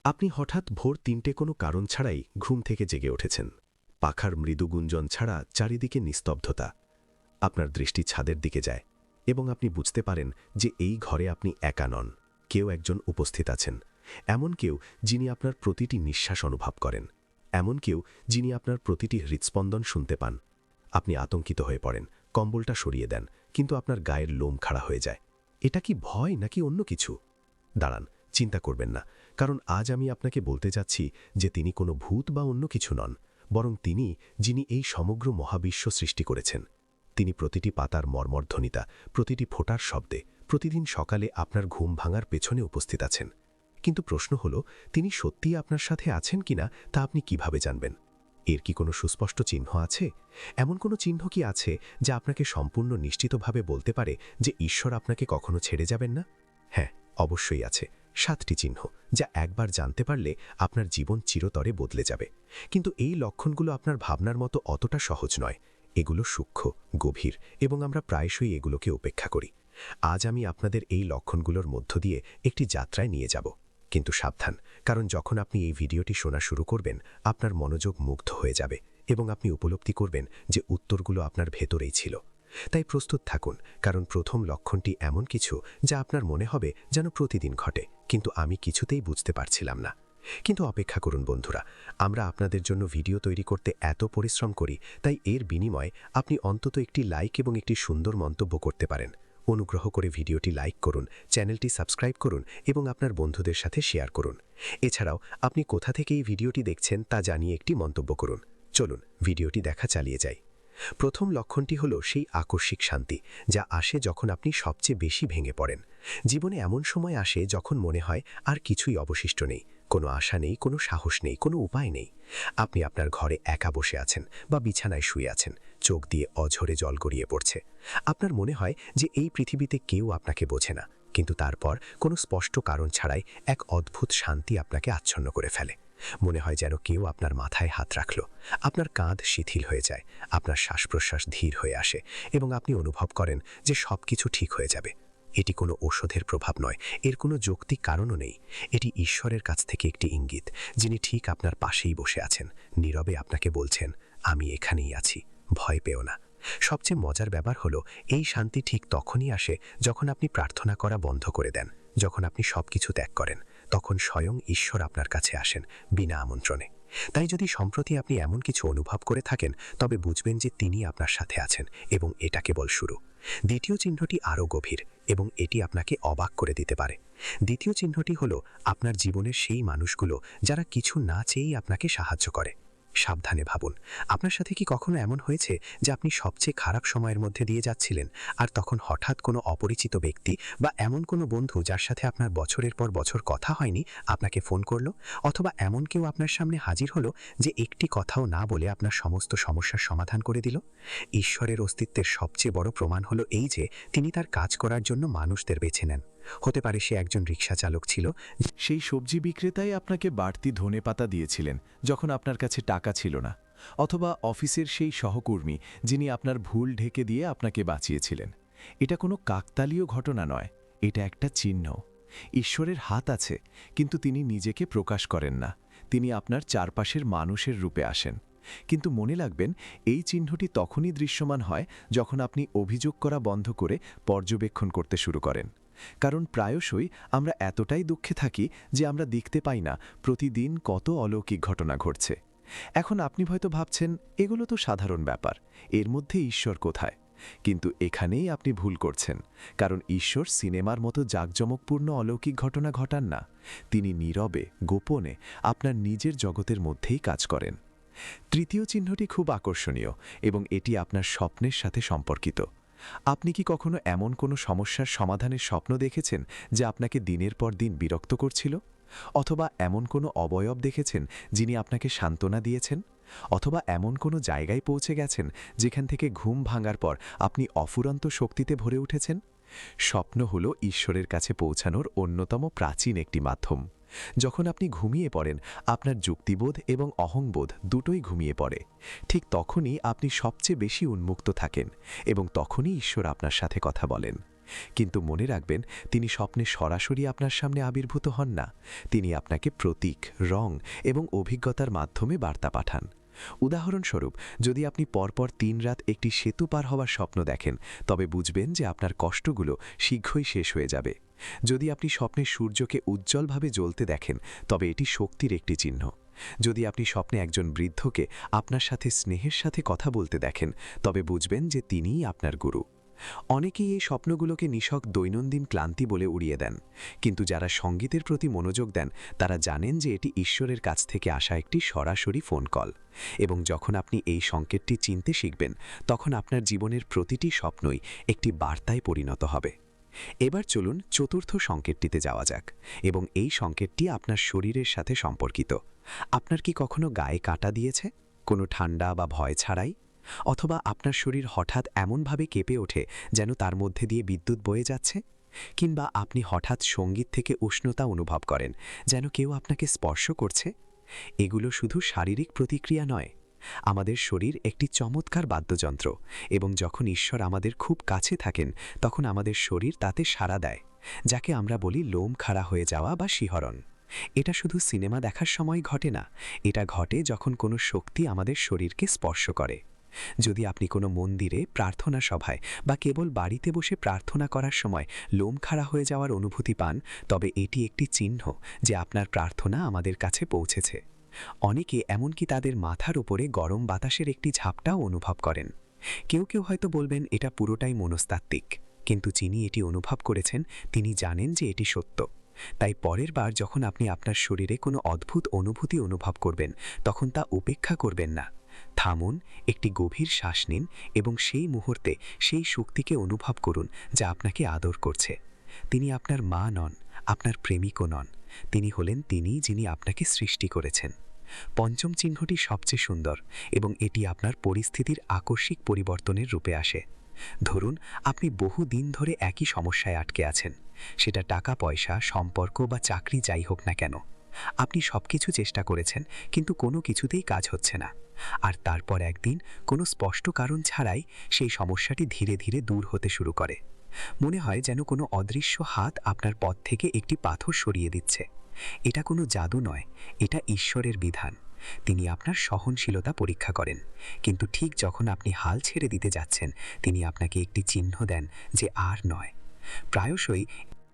আপনি হঠাৎ ভোর ৩টে কোনো কারণ ছাড়াই ঘুম থেকে জেগে উঠেছেন। পাখার মৃদু গুঞ্জন ছাড়া চারিদিকে নিস্তব্ধতা। আপনার দৃষ্টি ছাদের দিকে যায় এবং আপনি বুঝতে পারেন যে এই ঘরে আপনি একা নন, কেউ একজন উপস্থিত আছেন। এমন কেউ যিনি আপনার প্রতিটি নিঃশ্বাস অনুভব করেন, এমন কেউ যিনি আপনার প্রতিটি হৃৎস্পন্দন শুনতে পান। আপনি আতঙ্কিত হয়ে পড়েন, কম্বলটা সরিয়ে দেন, কিন্তু আপনার গায়ের লোম খাড়া হয়ে যায়। এটা কি ভয় নাকি অন্য কিছু? দাঁড়ান, চিন্তা করবেন না, কারণ আজ আমি আপনাকে বলতে যাচ্ছি যে তিনি কোনো ভূত বা অন্য কিছু নন, বরং তিনি যিনি এই সমগ্র মহাবিশ্ব সৃষ্টি করেছেন। তিনি প্রতিটি পাতার মর্মধ্বনিতা, প্রতিটি ফোঁটার শব্দে, প্রতিদিন সকালে আপনার ঘুম ভাঙার পেছনে উপস্থিত আছেন। কিন্তু প্রশ্ন হল, তিনি সত্যিই আপনার সাথে আছেন কিনা তা আপনি কিভাবে জানবেন? এর কি কোনো সুস্পষ্ট চিহ্ন আছে? এমন কোনো চিহ্ন কি আছে যা আপনাকে সম্পূর্ণ নিশ্চিতভাবে বলতে পারে যে ঈশ্বর আপনাকে কখনো ছেড়ে যাবেন না? হ্যাঁ, অবশ্যই আছে। 7টি চিহ্ন, যা একবার জানতে পারলে আপনার জীবন চিরতরে বদলে যাবে। কিন্তু এই লক্ষণগুলো আপনার ভাবনার মতো অতটা সহজ নয়। এগুলো সূক্ষ্ম, গভীর, এবং আমরা প্রায়শই এগুলোকে উপেক্ষা করি। আজ আমি আপনাদের এই লক্ষণগুলোর মধ্য দিয়ে একটি যাত্রায় নিয়ে যাব। কিন্তু সাবধান, কারণ যখন আপনি এই ভিডিওটি শোনা শুরু করবেন, আপনার মনোযোগ মুগ্ধ হয়ে যাবে এবং আপনি উপলব্ধি করবেন যে উত্তরগুলো আপনার ভেতরেই ছিল। তাই প্রস্তুত থাকুন, কারণ প্রথম লক্ষণটি এমন কিছু যা আপনার মনে হবে যেন প্রতিদিন ঘটে, কিন্তু আমি কিছুতেই বুঝতে পারছিলাম না। কিন্তু অপেক্ষা করুন বন্ধুরা, আমরা আপনাদের জন্য ভিডিও তৈরি করতে এত পরিশ্রম করি, তাই এর বিনিময়ে আপনি অন্তত একটি লাইক এবং একটি সুন্দর মন্তব্য করতে পারেন। অনুগ্রহ করে ভিডিওটি লাইক করুন, চ্যানেলটি সাবস্ক্রাইব করুন এবং আপনার বন্ধুদের সাথে শেয়ার করুন। এছাড়াও আপনি কোথা থেকে এই ভিডিওটি দেখছেন তা জানিয়ে একটি মন্তব্য করুন। চলুন ভিডিওটি দেখা চালিয়ে যাই। প্রথম লক্ষণটি হলো সেই আকস্মিক শান্তি, যা আসে যখন আপনি সবচেয়ে বেশি ভেঙে পড়েন। জীবনে এমন সময় আসে যখন মনে হয় আর কিছুই অবশিষ্ট নেই, কোনো আশা নেই, কোনো সাহস নেই, কোনো উপায় নেই। আপনি আপনার ঘরে একা বসে আছেন বা বিছানায় শুয়ে আছেন, চোখ দিয়ে অঝরে জল গড়িয়ে পড়ছে। আপনার মনে হয় যে এই পৃথিবীতে কেউ আপনাকে বোঝে না, কিন্তু তারপর কোনো স্পষ্ট কারণ ছাড়াই এক অদ্ভুত শান্তি আপনাকে আচ্ছন্ন করে ফেলে। মনে হয় যেন কেউ আপনার মাথায় হাত রাখল। আপনার কাঁধ শিথিল হয়ে যায়, আপনার শ্বাস-প্রশ্বাস ধীর হয়ে আসে এবং আপনি অনুভব করেন যে সবকিছু ঠিক হয়ে যাবে। এটি কোনো ঔষধের প্রভাব নয়, এর কোনো যৌক্তিক কারণও নেই। এটি ঈশ্বরের কাছ থেকে একটি ইঙ্গিত, যিনি ঠিক আপনার পাশেই বসে আছেন, নীরবে আপনাকে বলছেন, আমি এখানেই আছি, ভয় পেও না। সবচেয়ে মজার ব্যাপার হলো, এই শান্তি ঠিক তখনই আসে যখন আপনি প্রার্থনা করা বন্ধ করে দেন। যখন আপনি সবকিছু ত্যাগ করেন, তখন স্বয়ং ঈশ্বর আপনার কাছে আসেন বিনা আমন্ত্রণে। তাই যদি সম্প্রতি আপনি এমন কিছু অনুভব করে থাকেন, তবে বুঝবেন যে তিনি আপনার সাথে আছেন এবং এটা কেবল শুরু। দ্বিতীয় চিহ্নটি আরও গভীর এবং এটি আপনাকে অবাক করে দিতে পারে। দ্বিতীয় চিহ্নটি হলো আপনার জীবনের সেই মানুষগুলো যারা কিছু না চেয়েই আপনাকে সাহায্য করে। সাবধানে ভাবুন, আপনার সাথে কি কখনো এমন হয়েছে যে আপনি সবচেয়ে খারাপ সময়ের মধ্যে দিয়ে যাচ্ছিলেন, আর তখন হঠাৎ কোনো অপরিচিত ব্যক্তি বা এমন কোনো বন্ধু যার সাথে আপনার বছরের পর বছর কথা হয়নি আপনাকে ফোন করলো, অথবা এমন কেউ আপনার সামনে হাজির হলো যে একটি কথাও না বলে আপনার সমস্ত সমস্যার সমাধান করে দিল? ঈশ্বরের অস্তিত্বের সবচেয়ে বড় প্রমাণ হলো এই যে তিনি তার কাজ করার জন্য মানুষদের বেছে নেন। হতে পারে সে একজন রিক্সা চালক ছিল, সেই সবজি বিক্রেতাই আপনাকে বাড়তি ধনেপাতা দিয়েছিলেন যখন আপনার কাছে টাকা ছিল না, অথবা অফিসের সেই সহকর্মী যিনি আপনার ভুল ঢেকে দিয়ে আপনাকে বাঁচিয়েছিলেন। এটা কোনো কাকতালীয় ঘটনা নয়, এটা একটা চিহ্ন। ঈশ্বরের হাত আছে, কিন্তু তিনি নিজেকে প্রকাশ করেন না। তিনি আপনার চারপাশের মানুষের রূপে আসেন। কিন্তু মনে রাখবেন, এই চিহ্নটি তখনই দৃশ্যমান হয় যখন আপনি অভিযোগ করা বন্ধ করে পর্যবেক্ষণ করতে শুরু করেন। কারণ প্রায়শই আমরা এতটাই দুঃখে থাকি যে আমরা দেখতে পাই না প্রতিদিন কত অলৌকিক ঘটনা ঘটছে। এখন আপনি হয়তো ভাবছেন, এগুলো তো সাধারণ ব্যাপার, এর মধ্যে ঈশ্বর কোথায়? কিন্তু এখানেই আপনি ভুল করছেন, কারণ ঈশ্বর সিনেমার মতো জাঁকজমকপূর্ণ অলৌকিক ঘটনা ঘটান না। তিনি নীরবে, গোপনে আপনার নিজের জগতের মধ্যেই কাজ করেন। তৃতীয় চিহ্নটি খুব আকর্ষণীয় এবং এটি আপনার স্বপ্নের সাথে সম্পর্কিত। আপনি কি কখনো এমন কোনো সমস্যার সমাধানের স্বপ্ন দেখেছেন যা আপনাকে দিনের পর দিন বিরক্ত করছিল? অথবা এমন কোনো অবয়ব দেখেছেন যিনি আপনাকে সান্ত্বনা দিয়েছেন? অথবা এমন কোনো জায়গায় পৌঁছে গেছেন যেখান থেকে ঘুম ভাঙার পর আপনি অফুরন্ত শক্তিতে ভরে উঠেছেন? স্বপ্ন হলো ঈশ্বরের কাছে পৌঁছানোর অন্যতম প্রাচীন একটি মাধ্যম। যখন আপনি ঘুমিয়ে পড়েন, আপনার যুক্তিবোধ এবং অহংবোধ দুটোই ঘুমিয়ে পড়ে। ঠিক তখনই আপনি সবচেয়ে বেশি উন্মুক্ত থাকেন এবং তখনই ঈশ্বর আপনার সাথে কথা বলেন। কিন্তু মনে রাখবেন, তিনি স্বপ্নে সরাসরি আপনার সামনে আবির্ভূত হন না। তিনি আপনাকে প্রতীক, রং এবং অভিজ্ঞতার মাধ্যমে বার্তা পাঠান। উদাহরণস্বরূপ, যদি আপনি পরপর ৩ রাত একটি সেতু পার হওয়ার স্বপ্ন দেখেন, তবে বুঝবেন যে আপনার কষ্টগুলো শীঘ্রই শেষ হয়ে যাবে। যদি আপনি স্বপ্নে সূর্যকে উজ্জ্বলভাবে জ্বলতে দেখেন, তবে এটি শক্তির একটি চিহ্ন। যদি আপনি স্বপ্নে একজন বৃদ্ধকে আপনার সাথে স্নেহের সাথে কথা বলতে দেখেন, তবে বুঝবেন যে তিনিই আপনার গুরু। অনেকেই এই স্বপ্নগুলোকে নিছক দৈনন্দিন ক্লান্তি বলে উড়িয়ে দেন, কিন্তু যারা সঙ্গীতের প্রতি মনোযোগ দেন তারা জানেন যে এটি ঈশ্বরের কাছ থেকে আসা একটি সরাসরি ফোন কল। এবং যখন আপনি এই সংকেতটি চিনতে শিখবেন, তখন আপনার জীবনের প্রতিটি স্বপ্নই একটি বার্তায় পরিণত হবে। এবার চলুন চতুর্থ সংকেতটিতে যাওয়া যাক, এবং এই সংকেতটি আপনার শরীরের সাথে সম্পর্কিত। আপনার কি কখনো গায়ে কাঁটা দিয়েছে, কোনো ঠান্ডা বা ভয় ছাড়াই? অথবা আপনার শরীর হঠাৎ এমনভাবে কেঁপে ওঠে যেন তার মধ্যে দিয়ে বিদ্যুৎ বয়ে যাচ্ছে? কিংবা আপনি হঠাৎ সঙ্গীত থেকে উষ্ণতা অনুভব করেন, যেন কেউ আপনাকে স্পর্শ করছে? এগুলো শুধু শারীরিক প্রতিক্রিয়া নয়। আমাদের শরীর একটি চমৎকার বাদ্যযন্ত্র, এবং যখন ঈশ্বর আমাদের খুব কাছে থাকেন, তখন আমাদের শরীর তাতে সাড়া দেয়, যাকে আমরা বলি লোম খাড়া হয়ে যাওয়া বা শিহরণ। এটা শুধু সিনেমা দেখার সময় ঘটে না, এটা ঘটে যখন কোনো শক্তি আমাদের শরীরকে স্পর্শ করে। যদি আপনি কোনো মন্দিরে, প্রার্থনা সভায় বা কেবল বাড়িতে বসে প্রার্থনা করার সময় লোম খাড়া হয়ে যাওয়ার অনুভূতি পান, তবে এটি একটি চিহ্ন যে আপনার প্রার্থনা আমাদের কাছে পৌঁছেছে। অনেকে এমনকি তাদের মাথার উপরে গরম বাতাসের একটি ঝাপটাও অনুভব করেন। কেউ কেউ হয়তো বলবেন এটা পুরোটাই মনস্তাত্ত্বিক, কিন্তু যিনি এটি অনুভব করেছেন তিনি জানেন যে এটি সত্য। তাই পরের বার যখন আপনি আপনার শরীরে কোনো অদ্ভুত অনুভূতি অনুভব করবেন, তখন তা উপেক্ষা করবেন না। থামুন, একটি গভীর শ্বাস নিন এবং সেই মুহূর্তে সেই শক্তিকে অনুভব করুন যা আপনাকে আদর করছে। তিনি আপনার মা নন, আপনার প্রেমিকও নন। তিনি হলেন তিনি যিনি আপনাকে সৃষ্টি করেছেন। পঞ্চম চিহ্নটি সবচেয়ে সুন্দর, এবং এটি আপনার পরিস্থিতির আকস্মিক পরিবর্তনের রূপে আসে। ধরুন, আপনি বহু দিন ধরে একই সমস্যায় আটকে আছেন, সেটা টাকা পয়সা, সম্পর্ক বা চাকরি যাই হোক না কেন। আপনি সবকিছু চেষ্টা করেছেন, কিন্তু কোনো কিছুতেই কাজ হচ্ছে না। আর তারপর একদিন কোনো স্পষ্ট কারণ ছাড়াই সেই সমস্যাটি ধীরে ধীরে দূর হতে শুরু করে। মনে হয় যেন কোনো অদৃশ্য হাত আপনার পথ থেকে একটি পাথর সরিয়ে দিচ্ছে। এটা কোনো জাদু নয়, এটা ঈশ্বরের বিধান। তিনি আপনার সহনশীলতা পরীক্ষা করেন, কিন্তু ঠিক যখন আপনি হাল ছেড়ে দিতে যাচ্ছেন, তিনি আপনাকে একটি চিহ্ন দেন যে আর নয়। প্রায়শই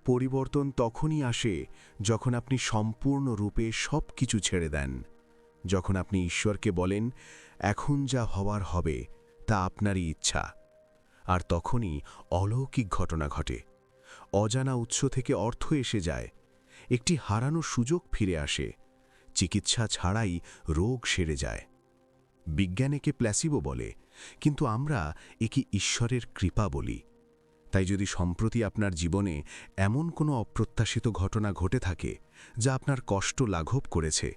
পরিবর্তন তখনই আসে যখন আপনি সম্পূর্ণরূপে সব কিছু ছেড়ে দেন, যখন আপনি ঈশ্বরকে বলেন এখন যা হওয়ার হবে তা আপনারই ইচ্ছা। আর তখনই অলৌকিক ঘটনা ঘটে। অজানা উৎস থেকে অর্থ এসে যায়, একটি হারানো সুযোগ ফিরে আসে, চিকিৎসা ছাড়াই রোগ সেরে যায়। বিজ্ঞান একে প্ল্যাসিবো বলে, কিন্তু আমরা একে ঈশ্বরের কৃপা বলি। তাই যদি সম্প্রতি আপনার জীবনে এমন কোনো অপ্রত্যাশিত ঘটনা ঘটে থাকে যা আপনার কষ্ট লাঘব করেছে,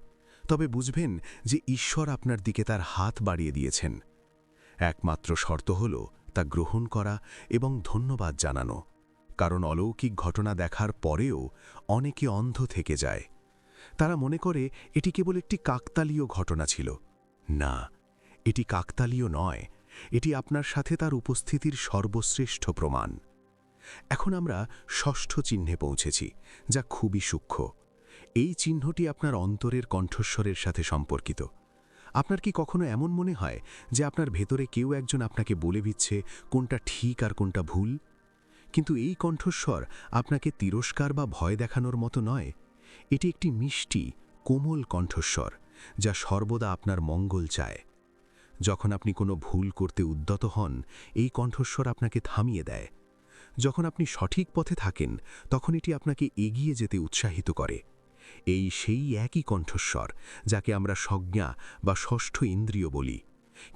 তবে বুঝবেন যে ঈশ্বর আপনার দিকে তার হাত বাড়িয়ে দিয়েছেন। একমাত্র শর্ত হল তা গ্রহণ করা এবং ধন্যবাদ জানানো, কারণ অলৌকিক ঘটনা দেখার পরেও অনেকে অন্ধ থেকে যায়। তারা মনে করে এটি কেবল একটি কাকতালীয় ঘটনা ছিল। না, এটি কাকতালীয় নয়, এটি আপনার সাথে তার উপস্থিতির সর্বশ্রেষ্ঠ প্রমাণ। এখন আমরা ষষ্ঠ চিহ্নে পৌঁছেছি, যা খুবই সূক্ষ্ম। এই চিহ্নটি আপনার অন্তরের কণ্ঠস্বরের সাথে সম্পর্কিত। আপনার কি কখনো এমন মনে হয় যে আপনার ভেতরে কেউ একজন আপনাকে বলে দিচ্ছে কোনটা ঠিক আর কোনটা ভুল? কিন্তু এই কণ্ঠস্বর আপনাকে তিরস্কার বা ভয় দেখানোর মতো নয়। এটি একটি মিষ্টি, কোমল কণ্ঠস্বর যা সর্বদা আপনার মঙ্গল চায়। যখন আপনি কোনো ভুল করতে উদ্যত হন, এই কণ্ঠস্বর আপনাকে থামিয়ে দেয়। যখন আপনি সঠিক পথে থাকেন, তখন এটি আপনাকে এগিয়ে যেতে উৎসাহিত করে। এই সেই একই কণ্ঠস্বর যাকে আমরা সজ্ঞা বা ষষ্ঠ ইন্দ্রিয় বলি,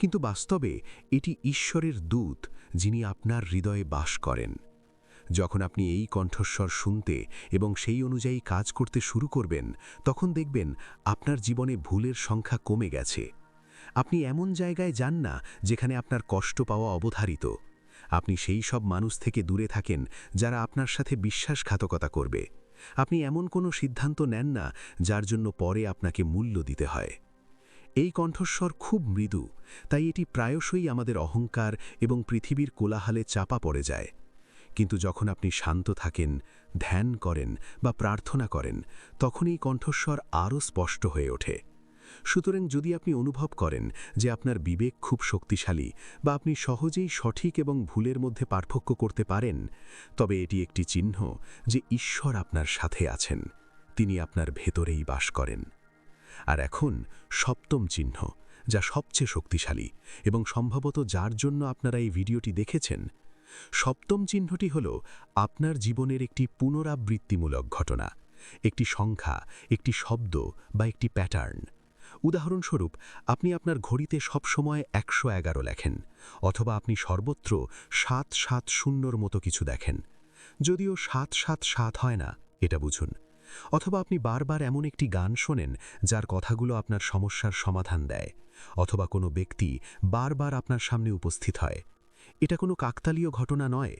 কিন্তু বাস্তবে এটি ঈশ্বরের দূত যিনি আপনার হৃদয়ে বাস করেন। যখন আপনি এই কণ্ঠস্বর শুনতে এবং সেই অনুযায়ী কাজ করতে শুরু করবেন, তখন দেখবেন আপনার জীবনে ভুলের সংখ্যা কমে গেছে। আপনি এমন জায়গায় যান না যেখানে আপনার কষ্ট পাওয়া অবধারিত। আপনি সেই সব মানুষ থেকে দূরে থাকেন যারা আপনার সাথে বিশ্বাসঘাতকতা করবে। আপনি এমন কোনো সিদ্ধান্ত নেন না যার জন্য পরে আপনাকে মূল্য দিতে হয়। এই কণ্ঠস্বর খুব মৃদু, তাই এটি প্রায়শই আমাদের অহংকার এবং পৃথিবীর কোলাহলে চাপা পড়ে যায়। কিন্তু যখন আপনি শান্ত থাকেন, ধ্যান করেন বা প্রার্থনা করেন, তখন এই কণ্ঠস্বর আরও স্পষ্ট হয়ে ওঠে। সুতরাং যদি আপনি অনুভব করেন যে আপনার বিবেক খুব শক্তিশালী বা আপনি সহজেই সঠিক এবং ভুলের মধ্যে পার্থক্য করতে পারেন, তবে এটি একটি চিহ্ন যে ঈশ্বর আপনার সাথে আছেন, তিনি আপনার ভেতরেই বাস করেন। আর এখন সপ্তম চিহ্ন, যা সবচেয়ে শক্তিশালী এবং সম্ভবত যার জন্য আপনারা এই ভিডিওটি দেখেছেন। সপ্তম চিহ্নটি হল আপনার জীবনের একটি পুনরাবৃত্তিমূলক ঘটনা, একটি সংখ্যা, একটি শব্দ বা একটি প্যাটার্ন। উদাহরণস্বরূপ, আপনি আপনার ঘড়িতে সবসময় 111 লেখেন, অথবা আপনি সর্বত্র 770 মতো কিছু দেখেন। যদিও 777 হয় না, এটা বুঝুন। অথবা আপনি বারবার এমন একটি গান শোনেন যার কথাগুলো আপনার সমস্যার সমাধান দেয়, অথবা কোনো ব্যক্তি বারবার আপনার সামনে উপস্থিত হয়। এটা কোনো কাকতালীয় ঘটনা নয়।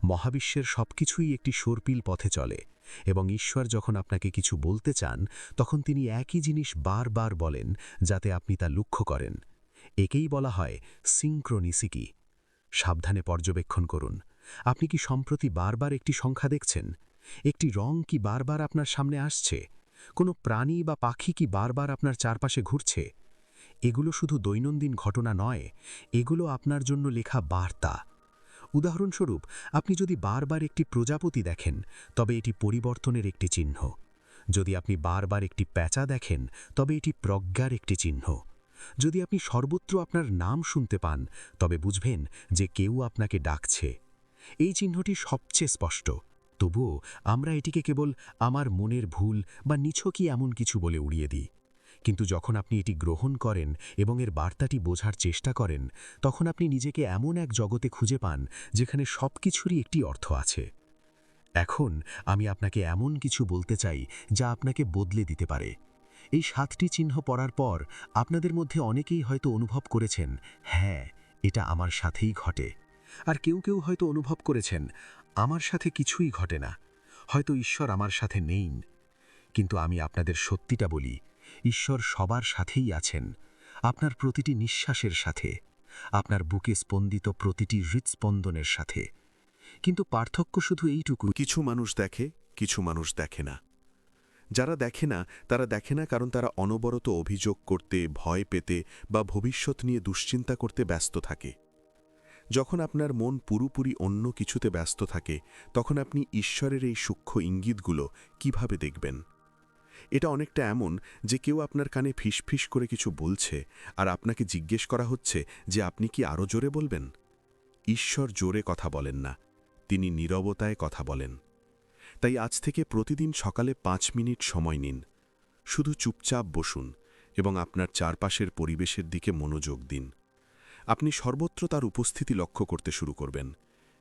মহাবিশ্বের সবকিছুই একটি সর্পিল পথে চলে, এবং ঈশ্বর যখন আপনাকে কিছু বলতে চান, তখন তিনি একই জিনিস বারবার বলেন যাতে আপনি তা লক্ষ্য করেন। একেই বলা হয় সিঙ্ক্রোনিসিটি। সাবধানে পর্যবেক্ষণ করুন। আপনি কি সম্প্রতি বারবার একটি সংখ্যা দেখছেন? একটি রং কি বারবার আপনার সামনে আসছে? কোনো প্রাণী বা পাখি কি বারবার আপনার চারপাশে ঘুরছে? এগুলো শুধু দৈনন্দিন ঘটনা নয়, এগুলো আপনার জন্য লেখা বার্তা। উদাহরণস্বরূপ, আপনি যদি বারবার একটি প্রজাপতি দেখেন, তবে এটি পরিবর্তনের একটি চিহ্ন। যদি আপনি বারবার একটি প্যাঁচা দেখেন, তবে এটি প্রজ্ঞার একটি চিহ্ন। যদি আপনি সর্বত্র আপনার নাম শুনতে পান, তবে বুঝবেন যে কেউ আপনাকে ডাকছে। এই চিহ্নটি সবচেয়ে স্পষ্ট। তবুও আমরা এটিকে কেবল আমার মনের ভুল বা নিছকই এমন কিছু বলে উড়িয়ে দিই। কিন্তু যখন আপনি এটি গ্রহণ করেন এবং এর বার্তাটি বোঝার চেষ্টা করেন, তখন আপনি নিজেকে এমন এক জগতে খুঁজে পান যেখানে সবকিছুরই একটি অর্থ আছে। এখন আমি আপনাকে এমন কিছু বলতে চাই যা আপনাকে বদলে দিতে পারে। এই 7টি চিহ্ন পড়ার পর আপনাদের মধ্যে অনেকেই হয়তো অনুভব করেছেন, হ্যাঁ, এটা আমার সাথেই ঘটে। আর কেউ কেউ হয়তো অনুভব করেছেন, আমার সাথে কিছুই ঘটে না, হয়তো ঈশ্বর আমার সাথে নেই। কিন্তু আমি আপনাদের সত্যিটা বলি, ঈশ্বর সবার সাথেই আছেন, আপনার প্রতিটি নিঃশ্বাসের সাথে, আপনার বুকে স্পন্দিত প্রতিটি হৃৎস্পন্দনের সাথে। কিন্তু পার্থক্য শুধু এইটুকু, কিছু মানুষ দেখে, কিছু মানুষ দেখে না। যারা দেখে না, তারা দেখে না কারণ তারা অনবরত অভিযোগ করতে, ভয় পেতে বা ভবিষ্যৎ নিয়ে দুশ্চিন্তা করতে ব্যস্ত থাকে। যখন আপনার মন পুরোপুরি অন্য কিছুতে ব্যস্ত থাকে, তখন আপনি ঈশ্বরের এই সূক্ষ্ম ইঙ্গিতগুলো কিভাবে দেখবেন? এটা অনেকটা এমন যে কেউ আপনার কানে ফিসফিস করে কিছু বলছে, আর আপনাকে জিজ্ঞেস করা হচ্ছে যে আপনি কি আরও জোরে বলবেন। ঈশ্বর জোরে কথা বলেন না, তিনি নীরবতায় কথা বলেন। তাই আজ থেকে প্রতিদিন সকালে 5 মিনিট সময় নিন। শুধু চুপচাপ বসুন এবং আপনার চারপাশের পরিবেশের দিকে মনোযোগ দিন। আপনি সর্বত্র তার উপস্থিতি লক্ষ্য করতে শুরু করবেন।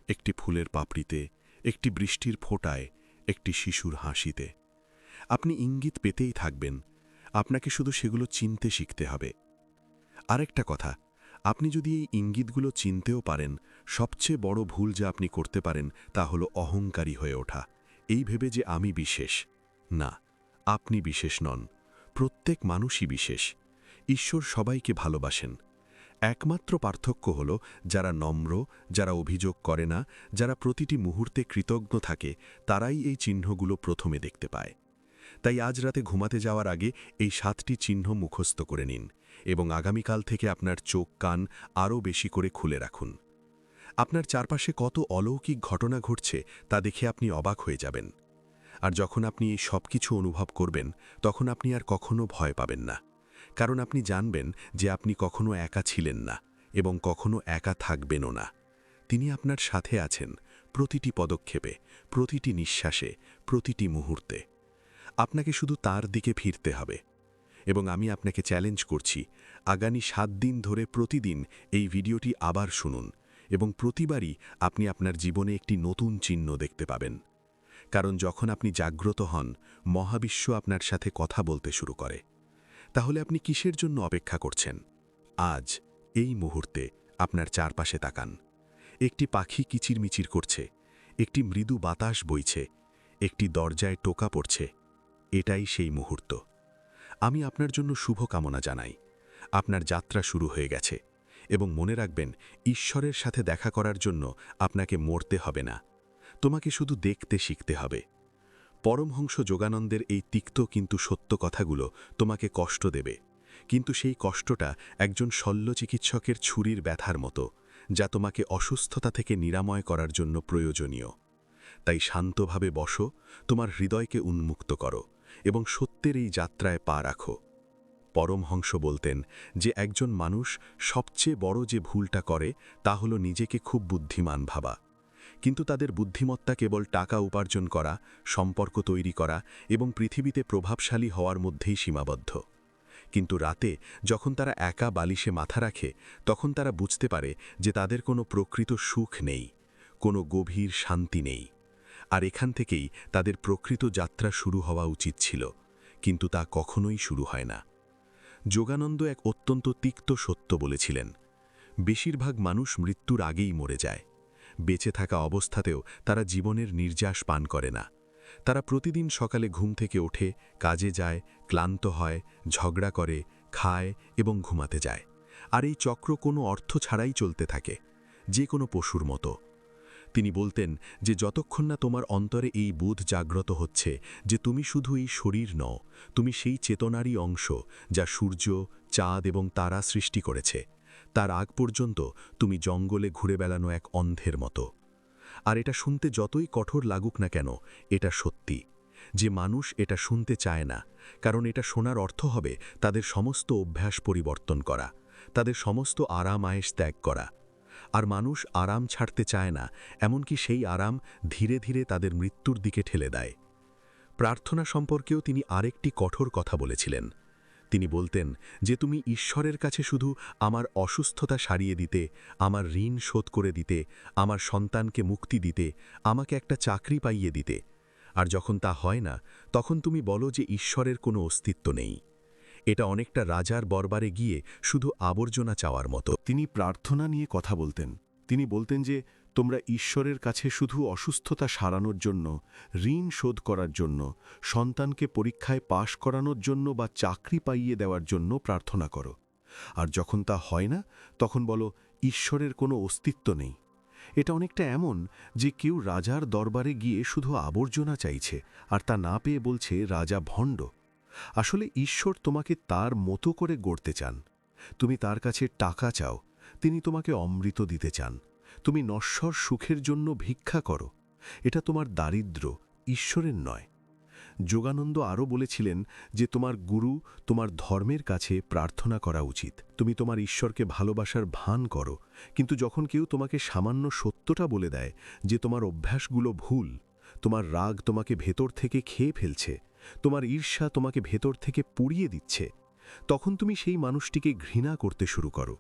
একটি ফুলের পাপড়িতে, একটি বৃষ্টির ফোঁটায়, একটি শিশুর হাসিতে। আপনি ইঙ্গিত পেতেই থাকবেন, আপনাকে শুধু সেগুলো চিনতে শিখতে হবে। আরেকটা কথা, আপনি যদি এই ইঙ্গিতগুলো চিনতেও পারেন, সবচেয়ে বড় ভুল যা আপনি করতে পারেন তা হলো অহংকারী হয়ে ওঠা, এই ভেবে যে আমি বিশেষ। না, আপনি বিশেষ নন। প্রত্যেক মানুষই বিশেষ। ঈশ্বর সবাইকে ভালোবাসেন। একমাত্র পার্থক্য হল যারা নম্র, যারা অভিযোগ করে না, যারা প্রতিটি মুহূর্তে কৃতজ্ঞ থাকে, তারাই এই চিহ্নগুলো প্রথমে দেখতে পায়। তাই আজ রাতে ঘুমাতে যাওয়ার আগে এই 7টি চিহ্ন মুখস্থ করে নিন এবং আগামীকাল থেকে আপনার চোখ কান আরও বেশি করে খুলে রাখুন। আপনার চারপাশে কত অলৌকিক ঘটনা ঘটছে তা দেখে আপনি অবাক হয়ে যাবেন। আর যখন আপনি এই সব কিছু অনুভব করবেন, তখন আপনি আর কখনো ভয় পাবেন না, কারণ আপনি জানবেন যে আপনি কখনো একা ছিলেন না এবং কখনো একা থাকবেনও না। তিনি আপনার সাথে আছেন প্রতিটি পদক্ষেপে, প্রতিটি নিঃশ্বাসে, প্রতিটি মুহূর্তে। আপনাকে শুধু তার দিকে ফিরতে হবে। এবং আমি আপনাকে চ্যালেঞ্জ করছি, আগামী 7 দিন ধরে প্রতিদিন এই ভিডিওটি আবার শুনুন এবং প্রতিবারই আপনি আপনার জীবনে একটি নতুন চিহ্ন দেখতে পাবেন। কারণ যখন আপনি জাগ্রত হন, মহাবিশ্ব আপনার সাথে কথা বলতে শুরু করে। তাহলে আপনি কিসের জন্য অপেক্ষা করছেন? আজ, এই মুহূর্তে আপনার চারপাশে তাকান। একটি পাখি কিচিরমিচির করছে, একটি মৃদু বাতাস বইছে, একটি দরজায় টোকা পড়ছে। এটাই সেই মুহূর্ত। আমি আপনার জন্য শুভকামনা জানাই। আপনার যাত্রা শুরু হয়ে গেছে এবং মনে রাখবেন, ঈশ্বরের সাথে দেখা করার জন্য আপনাকে মরতে হবে না, তোমাকে শুধু দেখতে শিখতে হবে। পরমহংস যোগানন্দের এই তিক্ত কিন্তু সত্য কথাগুলো তোমাকে কষ্ট দেবে, কিন্তু সেই কষ্টটা একজন শল্য চিকিৎসকের ছুরির ব্যথার মতো, যা তোমাকে অসুস্থতা থেকে নিরাময় করার জন্য প্রয়োজনীয়। তাই শান্তভাবে বসো, তোমার হৃদয়কে উন্মুক্ত করো এবং সত্যের এই যাত্রায় পা রাখো। পরমহংস বলতেন যে একজন মানুষ সবচেয়ে বড় যে ভুলটা করে তা হলো নিজেকে খুব বুদ্ধিমান ভাবা, কিন্তু তাদের বুদ্ধিমত্তা কেবল টাকা উপার্জন করা, সম্পর্ক তৈরি করা এবং পৃথিবীতে প্রভাবশালী হওয়ার মধ্যেই সীমাবদ্ধ। কিন্তু রাতে যখন তারা একা বালিশে মাথা রাখে, তখন তারা বুঝতে পারে যে তাদের কোনো প্রকৃত সুখ নেই, কোনো গভীর শান্তি নেই। আর এখান থেকেই তাদের প্রকৃত যাত্রা শুরু হওয়া উচিত ছিল, কিন্তু তা কখনোই শুরু হয় না। যোগানন্দ এক অত্যন্ত তিক্ত সত্য বলেছিলেন, বেশিরভাগ মানুষ মৃত্যুর আগেই মরে যায়। বেঁচে থাকা অবস্থাতেও তারা জীবনের নির্যাস পান করে না। তারা প্রতিদিন সকালে ঘুম থেকে ওঠে, কাজে যায়, ক্লান্ত হয়, ঝগড়া করে, খায় এবং ঘুমাতে যায়। আর এই চক্র কোনো অর্থ ছাড়াই চলতে থাকে, যে কোনো পশুর মতো। তিনি বলতেন যে যতক্ষণ না তোমার অন্তরে এই বোধ জাগ্রত হচ্ছে যে তুমি শুধু এই শরীর নও, তুমি সেই চেতনারই অংশ যা সূর্য, চাঁদ এবং তারা সৃষ্টি করেছে, তার আগ পর্যন্ত তুমি জঙ্গলে ঘুরে বেড়ানো এক অন্ধের মতো। আর এটা শুনতে যতই কঠোর লাগুক না কেন, এটা সত্যি। যে মানুষ এটা শুনতে চায় না, কারণ এটা শোনার অর্থ হবে তাদের সমস্ত অভ্যাস পরিবর্তন করা, তাদের সমস্ত আরাম আয়েশ ত্যাগ করা। আর মানুষ আরাম ছাড়তে চায় না, এমনকি সেই আরাম ধীরে ধীরে তাদের মৃত্যুর দিকে ঠেলে দেয়। প্রার্থনা সম্পর্কেও তিনি আরেকটি কঠোর কথা বলেছিলেন। তিনি বলতেন যে তুমি ঈশ্বরের কাছে শুধু আমার অসুস্থতা সারিয়ে দিতে, আমার ঋণ শোধ করে দিতে, আমার সন্তানকে মুক্তি দিতে, আমাকে একটা চাকরি পাইয়ে দিতে। আর যখন তা হয় না, তখন তুমি বলো যে ঈশ্বরের কোনো অস্তিত্ব নেই। এটা অনেকটা রাজার দরবারে গিয়ে শুধু আবর্জনা চাওয়ার মতো। তিনি প্রার্থনা নিয়ে কথা বলতেন। তিনি বলতেন যে তোমরা ঈশ্বরের কাছে শুধু অসুস্থতা সারানোর জন্য, ঋণ শোধ করার জন্য, সন্তানকে পরীক্ষায় পাশ করানোর জন্য বা চাকরি পাইয়ে দেওয়ার জন্য প্রার্থনা করো। আর যখন তা হয় না, তখন বলো ঈশ্বরের কোনো অস্তিত্ব নেই। এটা অনেকটা এমন যে কেউ রাজার দরবারে গিয়ে শুধু আবর্জনা চাইছে আর তা না পেয়ে বলছে রাজা ভণ্ড। আসলে ঈশ্বর তোমাকে তার মতো করে গড়তে চান। তুমি তার কাছে টাকা চাও, তিনি তোমাকে অমৃত দিতে চান। তুমি নশ্বর সুখের জন্য ভিক্ষা করো, এটা তোমার দারিদ্র্য, ঈশ্বরের নয়। যোগানন্দ আরও বলেছিলেন যে তোমার গুরু, তোমার ধর্মের কাছে প্রার্থনা করা উচিত। তুমি তোমার ঈশ্বরকে ভালোবাসার ভান করো, কিন্তু যখন কেউ তোমাকে সামান্য সত্যটা বলে দেয় যে তোমার অভ্যাসগুলো ভুল, তোমার রাগ তোমাকে ভেতর থেকে খেয়ে ফেলছে, তোমার ঈর্ষা তোমাকে ভেতর থেকে পুড়িয়ে দিচ্ছে, তখন তুমি সেই মানুষটিকে ঘৃণা করতে শুরু করো।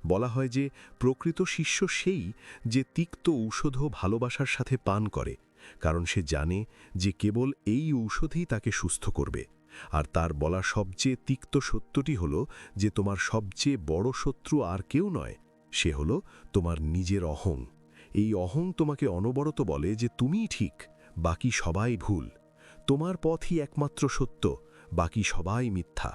বলা হয় যে প্রকৃত শিষ্য সেই যে তিক্ত ঔষধও ভালোবাসার সাথে পান করে, কারণ সে জানে যে কেবল এই ঔষধই তাকে সুস্থ করবে। আর তার বলা সবচেয়ে তিক্ত সত্যটি হল যে তোমার সবচেয়ে বড় শত্রু আর কেউ নয়, সে হল তোমার নিজের অহং। এই অহং তোমাকে অনবরত বলে যে তুমিই ঠিক, বাকি সবাই ভুল। তোমার পথই একমাত্র সত্য, বাকি সবাই মিথ্যা।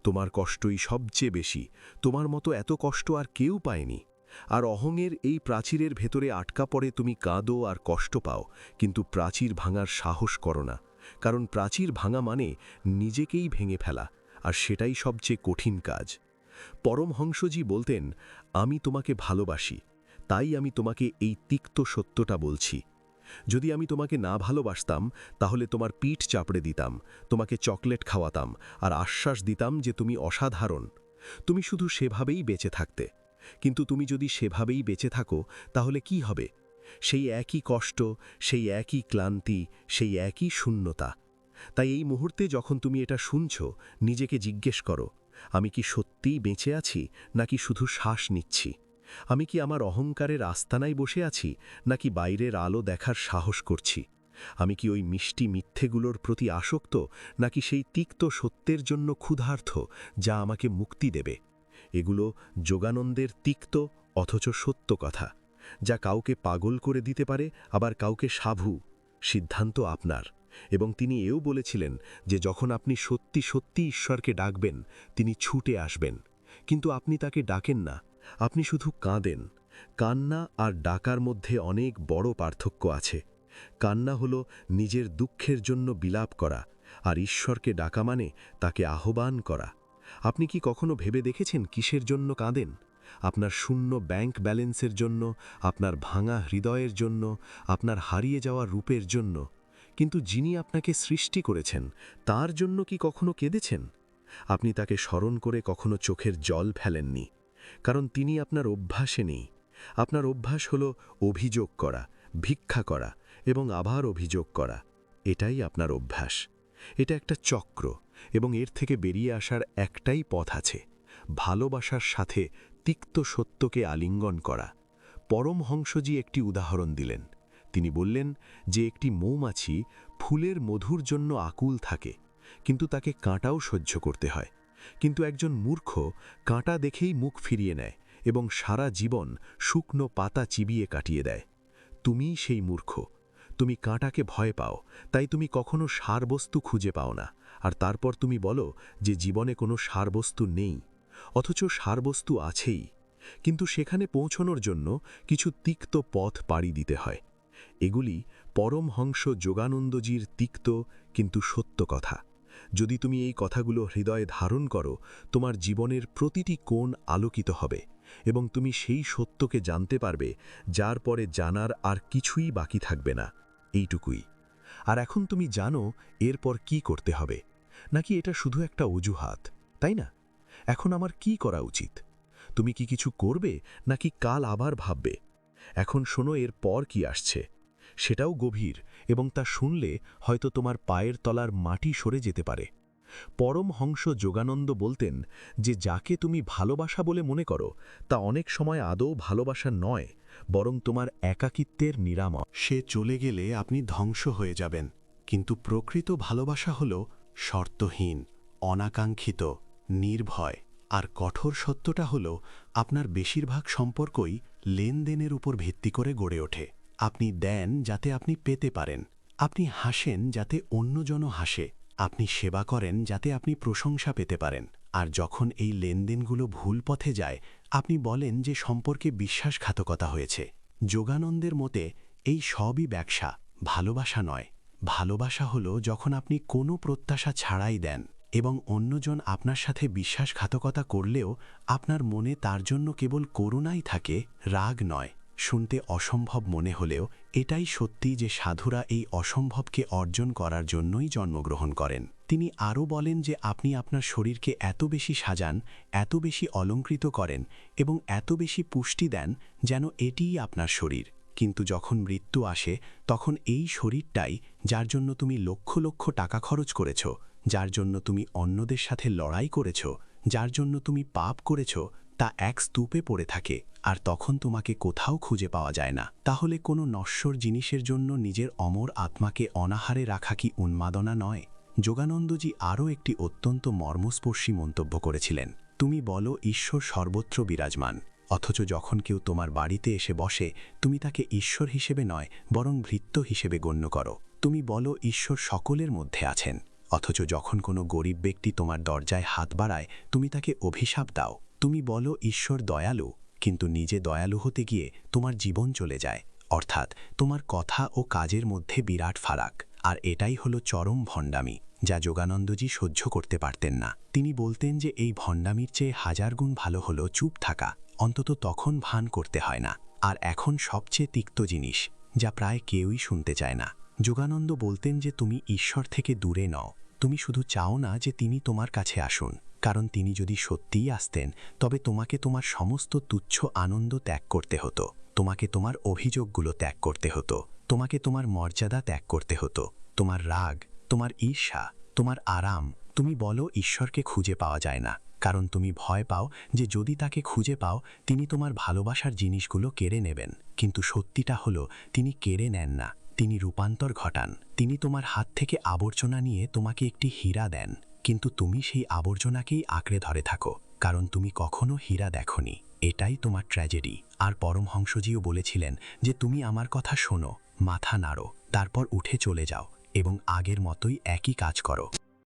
তোমার কষ্টই সবচেয়ে বেশি, তোমার মতো এত কষ্ট আর কেউ পায়নি। আর অহংয়ের এই প্রাচীরের ভেতরে আটকা পড়ে তুমি কাঁদো আর কষ্ট পাও, কিন্তু প্রাচীর ভাঙার সাহস করো না, কারণ প্রাচীর ভাঙা মানে নিজেকেই ভেঙে ফেলা, আর সেটাই সবচেয়ে কঠিন কাজ। পরমহংসজি বলতেন, আমি তোমাকে ভালোবাসি, তাই আমি তোমাকে এই তিক্ত সত্যটা বলছি। যদি আমি তোমাকে না ভালোবাসতাম, তাহলে তোমার পিঠ চাপড়ে দিতাম, তোমাকে চকলেট খাওয়াতাম আর আশ্বাস দিতাম যে তুমি অসাধারণ। তুমি শুধু সেভাবেই বেঁচে থাকতে। কিন্তু তুমি যদি সেভাবেই বেঁচে থাকো, তাহলে কি হবে? সেই একই কষ্ট, সেই একই ক্লান্তি, সেই একই শূন্যতা। তাই এই মুহূর্তে যখন তুমি এটা শুনছ, নিজেকে জিজ্ঞেস করো, আমি কি সত্যিই বেঁচে আছি, নাকি শুধু শ্বাস নিচ্ছি? আমি কি আমার অহংকারের আস্তানায় বসে আছি, নাকি বাইরের আলো দেখার সাহস করছি? আমি কি ওই মিষ্টি মিথ্যেগুলোর প্রতি আসক্ত, নাকি সেই তিক্ত সত্যের জন্য ক্ষুধার্ত যা আমাকে মুক্তি দেবে? এগুলো যোগানন্দের তিক্ত অথচ সত্য কথা, যা কাউকে পাগল করে দিতে পারে, আবার কাউকে সাধু। সিদ্ধান্ত আপনার। এবং তিনি এও বলেছিলেন যে যখন আপনি সত্যি সত্যি ঈশ্বরকে ডাকবেন, তিনি ছুটে আসবেন। কিন্তু আপনি তাকে ডাকেন না, আপনি শুধু কাঁদেন। কান্না আর ডাকার মধ্যে অনেক বড় পার্থক্য আছে। কান্না হলো নিজের দুঃখের জন্য বিলাপ করা, আর ঈশ্বরকে ডাকা মানে তাকে আহ্বান করা। আপনি কি কখনো ভেবে দেখেছেন কিসের জন্য কাঁদেন? আপনার শূন্য ব্যাংক ব্যালেন্সের জন্য, আপনার ভাঙা হৃদয়ের জন্য, আপনার হারিয়ে যাওয়া রূপের জন্য? কিন্তু যিনি আপনাকে সৃষ্টি করেছেন তার জন্য কি কখনো কেঁদেছেন? আপনি তাকে স্মরণ করে কখনো চোখের জল ফেলেননি, কারণ তিনি আপনার অভ্যাসে নেই। আপনার অভ্যাস হলো অভিযোগ করা, ভিক্ষা করা এবং আবার অভিযোগ করা। এটাই আপনার অভ্যাস। এটা একটা চক্র, এবং এর থেকে বেরিয়ে আসার একটাই পথ আছে: ভালোবাসার সাথে তিক্ত সত্যকে আলিঙ্গন করা। পরমহংসজি একটি উদাহরণ দিলেন। তিনি বললেন যে একটি মৌমাছি ফুলের মধুর জন্য আকুল থাকে, কিন্তু তাকে কাঁটাও সহ্য করতে হয়। কিন্তু একজন মূর্খ কাঁটা দেখেই মুখ ফিরিয়ে নেয় এবং সারা জীবন শুকনো পাতা চিবিয়ে কাটিয়ে দেয়। তুমিই সেই মূর্খ। তুমি কাঁটাকে ভয় পাও, তাই তুমি কখনো সারবস্তু খুঁজে পাও না, আর তারপর তুমি বলো যে জীবনে কোনো সারবস্তু নেই। অথচ সারবস্তু আছেই, কিন্তু সেখানে পৌঁছনোর জন্য কিছু তিক্ত পথ পাড়ি দিতে হয়। এগুলি পরমহংস যোগানন্দজির তিক্ত কিন্তু সত্য কথা। যদি তুমি এই কথাগুলো হৃদয়ে ধারণ করো, তোমার জীবনের প্রতিটি কোণ আলোকিত হবে এবং তুমি সেই সত্যকে জানতে পারবে যার পরে জানার আর কিছুই বাকি থাকবে না। এইটুকুই। আর এখন তুমি জানো এরপর কি করতে হবে, নাকি এটা শুধু একটা অজুহাত, তাই না? এখন আমার কি করা উচিত? তুমি কি কিছু করবে, নাকি কাল আবার ভাববে? এখন শোনো এর পর কি আসছে। সেটাও গভীর, এবং তা শুনলে হয়তো তোমার পায়ের তলার মাটি সরে যেতে পারে। পরমহংস যোগানন্দ বলতেন যে যাকে তুমি ভালোবাসা বলে মনে করো তা অনেক সময় আদৌ ভালোবাসা নয়, বরং তোমার একাকিত্বের নিরাময়। সে চলে গেলে আপনি ধ্বংস হয়ে যাবেন, কিন্তু প্রকৃত ভালোবাসা হল শর্তহীন, অনাকাঙ্ক্ষিত, নির্ভয়। আর কঠোর সত্যটা হল আপনার বেশিরভাগ সম্পর্কই লেনদেনের উপর ভিত্তি করে গড়ে ওঠে। আপনি দেন যাতে আপনি পেতে পারেন, আপনি হাসেন যাতে অন্যজনও হাসে, আপনি সেবা করেন যাতে আপনি প্রশংসা পেতে পারেন। আর যখন এই লেনদেনগুলো ভুল পথে যায়, আপনি বলেন যে সম্পর্কে বিশ্বাসঘাতকতা হয়েছে। যোগানন্দের মতে এই সবই ব্যবসা, ভালোবাসা নয়। ভালোবাসা হলো যখন আপনি কোনো প্রত্যাশা ছাড়াই দেন, এবং অন্যজন আপনার সাথে বিশ্বাসঘাতকতা করলেও আপনার মনে তার জন্য কেবল করুণাই থাকে, রাগ নয়। শুনতে অসম্ভব মনে হলেও এটাই সত্যি যে সাধুরা এই অসম্ভবকে অর্জন করার জন্যই জন্মগ্রহণ করেন। তিনি আরও বলেন যে আপনি আপনার শরীরকে এত বেশি সাজান, এত বেশি অলঙ্কৃত করেন এবং এত বেশি পুষ্টি দেন যেন এটিই আপনার শরীর। কিন্তু যখন মৃত্যু আসে, তখন এই শরীরটাই, যার জন্য তুমি লক্ষ লক্ষ টাকা খরচ করেছ, যার জন্য তুমি অন্যদের সাথে লড়াই করেছ, যার জন্য তুমি পাপ করেছ, তা এক স্তূপে পড়ে থাকে, আর তখন তোমাকে কোথাও খুঁজে পাওয়া যায় না। তাহলে কোনো নশ্বর জিনিসের জন্য নিজের অমর আত্মাকে অনাহারে রাখা কি উন্মাদনা নয়? যোগানন্দজি আরও একটি অত্যন্ত মর্মস্পর্শী মন্তব্য করেছিলেন। তুমি বলো ঈশ্বর সর্বত্র বিরাজমান, অথচ যখন কেউ তোমার বাড়িতে এসে বসে, তুমি তাকে ঈশ্বর হিসেবে নয় বরং ভৃত্য হিসেবে গণ্য করো। তুমি বলো ঈশ্বর সকলের মধ্যে আছেন, অথচ যখন কোনো গরিব ব্যক্তি তোমার দরজায় হাত বাড়ায়, তুমি তাকে অভিশাপ দাও। তুমি বলো ঈশ্বর দয়ালু, কিন্তু নিজে দয়ালু হতে গিয়ে তোমার জীবন চলে যায়। অর্থাৎ তোমার কথা ও কাজের মধ্যে বিরাট ফারাক। আর এটাই হলো চরম ভণ্ডামি, যা যোগানন্দজি সহ্য করতে পারতেন না। তিনি বলতেন যে এই ভণ্ডামির চেয়ে হাজার গুণ ভালো হলো চুপ থাকা, অন্তত তখন ভান করতে হয় না। আর এখন সবচেয়ে তিক্ত জিনিস, যা প্রায় কেউই শুনতে চায় না। যোগানন্দ বলতেন যে তুমি ঈশ্বর থেকে দূরে নও, তুমি শুধু চাও না যে তিনি তোমার কাছে আসুন, কারণ তিনি যদি সত্যিই আসতেন তবে তোমাকে তোমার সমস্ত তুচ্ছ আনন্দ ত্যাগ করতে হতো, তোমাকে তোমার অভিযোগগুলো ত্যাগ করতে হতো, তোমাকে তোমার মর্যাদা ত্যাগ করতে হতো, তোমার রাগ, তোমার ঈর্ষা, তোমার আরাম। তুমি বলো ঈশ্বরকে খুঁজে পাওয়া যায় না, কারণ তুমি ভয় পাও যে যদি তাকে খুঁজে পাও তিনি তোমার ভালোবাসার জিনিসগুলো কেড়ে নেবেন। কিন্তু সত্যিটা হলো তিনি কেড়ে নেন না, তিনি রূপান্তর ঘটান। তিনি তোমার হাত থেকে আবর্জনা নিয়ে তোমাকে একটি হীরা দেন, কিন্তু তুমি সেই আবর্জনাকেই আঁকড়ে ধরে থাকো, কারণ তুমি কখনো হীরা দেখোনি। এটাই তোমার ট্র্যাজেডি। আর পরমহংসজিও বলেছিলেন যে তুমি আমার কথা শোনো, মাথা নাড়ো, তারপর উঠে চলে যাও এবং আগের মতোই একই কাজ করো।